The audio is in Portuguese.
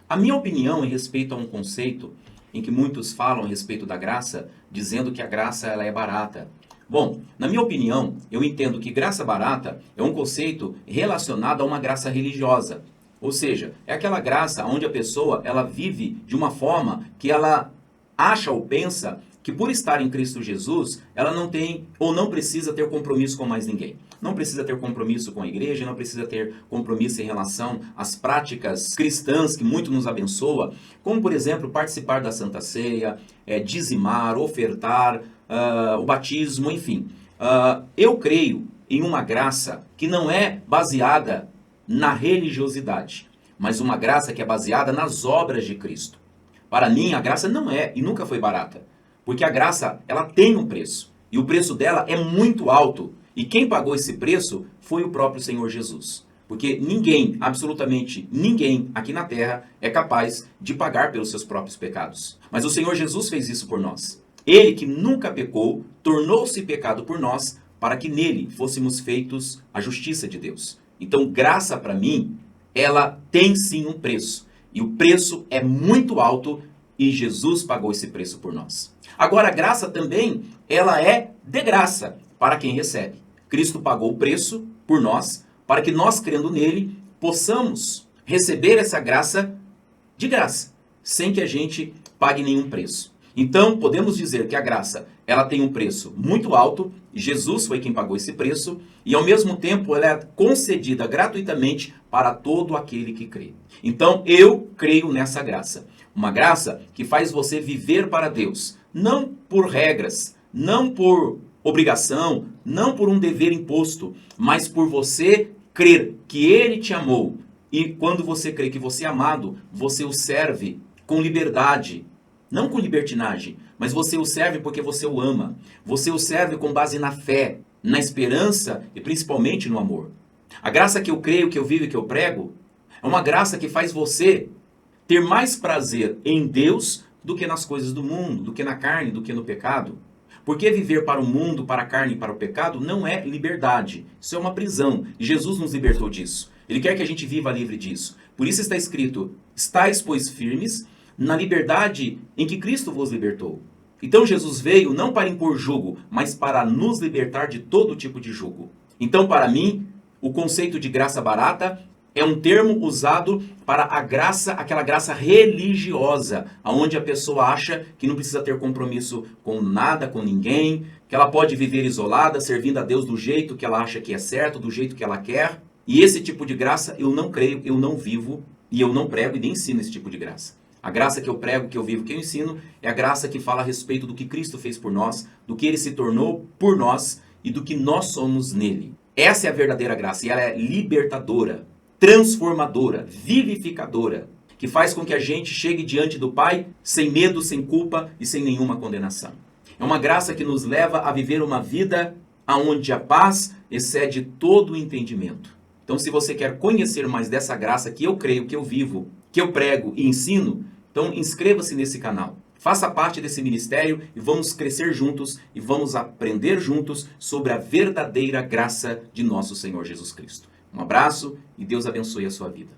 A minha opinião em respeito a um conceito em que muitos falam a respeito da graça, dizendo que a graça ela é barata. Bom, na minha opinião, eu entendo que graça barata é um conceito relacionado a uma graça religiosa. Ou seja, é aquela graça onde a pessoa ela vive de uma forma que ela acha ou pensa que por estar em Cristo Jesus, ela não tem ou não precisa ter compromisso com mais ninguém. Não precisa ter compromisso com a igreja, não precisa ter compromisso em relação às práticas cristãs que muito nos abençoa, como por exemplo participar da Santa Ceia, dizimar, ofertar, o batismo, enfim. Eu creio em uma graça que não é baseada na religiosidade, mas uma graça que é baseada nas obras de Cristo. Para mim, a graça não é e nunca foi barata, porque a graça ela tem um preço, e o preço dela é muito alto, e quem pagou esse preço foi o próprio Senhor Jesus. Porque ninguém, absolutamente ninguém aqui na terra é capaz de pagar pelos seus próprios pecados. Mas o Senhor Jesus fez isso por nós. Ele que nunca pecou, tornou-se pecado por nós, para que nele fôssemos feitos a justiça de Deus. Então, graça para mim, ela tem sim um preço. E o preço é muito alto e Jesus pagou esse preço por nós. Agora, a graça também, ela é de graça para quem recebe. Cristo pagou o preço por nós, para que nós, crendo nele, possamos receber essa graça de graça, sem que a gente pague nenhum preço. Então, podemos dizer que a graça, ela tem um preço muito alto, Jesus foi quem pagou esse preço, e ao mesmo tempo ela é concedida gratuitamente para todo aquele que crê. Então, eu creio nessa graça. Uma graça que faz você viver para Deus, não por regras, não por obrigação, não por um dever imposto, mas por você crer que Ele te amou. E quando você crê que você é amado, você o serve com liberdade. Não com libertinagem, mas você o serve porque você o ama. Você o serve com base na fé, na esperança e principalmente no amor. A graça que eu creio, que eu vivo e que eu prego, é uma graça que faz você ter mais prazer em Deus do que nas coisas do mundo, do que na carne, do que no pecado. Porque viver para o mundo, para a carne e para o pecado não é liberdade. Isso é uma prisão. E Jesus nos libertou disso. Ele quer que a gente viva livre disso. Por isso está escrito, estais, pois, firmes na liberdade em que Cristo vos libertou. Então Jesus veio não para impor jugo, mas para nos libertar de todo tipo de jugo. Então, para mim, o conceito de graça barata é um termo usado para a graça, aquela graça religiosa, onde a pessoa acha que não precisa ter compromisso com nada, com ninguém, que ela pode viver isolada, servindo a Deus do jeito que ela acha que é certo, do jeito que ela quer. E esse tipo de graça eu não creio, eu não vivo, e eu não prego e nem ensino esse tipo de graça. A graça que eu prego, que eu vivo, que eu ensino, é a graça que fala a respeito do que Cristo fez por nós, do que Ele se tornou por nós e do que nós somos nele. Essa é a verdadeira graça e ela é libertadora, transformadora, vivificadora, que faz com que a gente chegue diante do Pai sem medo, sem culpa e sem nenhuma condenação. É uma graça que nos leva a viver uma vida onde a paz excede todo o entendimento. Então, se você quer conhecer mais dessa graça que eu creio, que eu vivo, que eu prego e ensino, então inscreva-se nesse canal. Faça parte desse ministério e vamos crescer juntos e vamos aprender juntos sobre a verdadeira graça de nosso Senhor Jesus Cristo. Um abraço e Deus abençoe a sua vida.